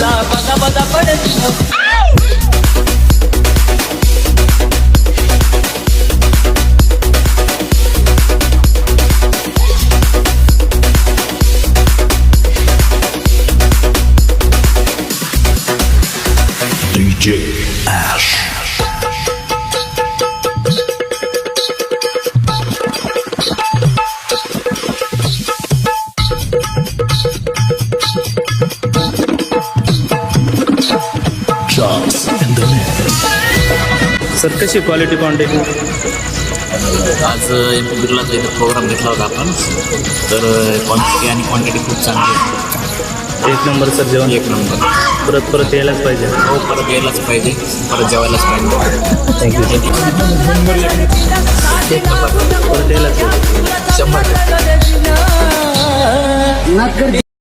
तुला बदा बदा पडतो. DJ Ash. Just in the mix. Sir कशी क्वालिटी क्वांटिटी? आज एमपीबीरलाचा इथं प्रोग्राम घेतला होता आपण, तर क्वांटिटी आणि क्वांटिटी खूप चांगली आहे. एक नंबर सर जेवण. एक नंबर. परत परत यायलाच पाहिजे. हो, परत यायलाच पाहिजे, परत जेवायलाच पाहिजे. थँक्यू. परत यायलाच पाहिजे. 100%.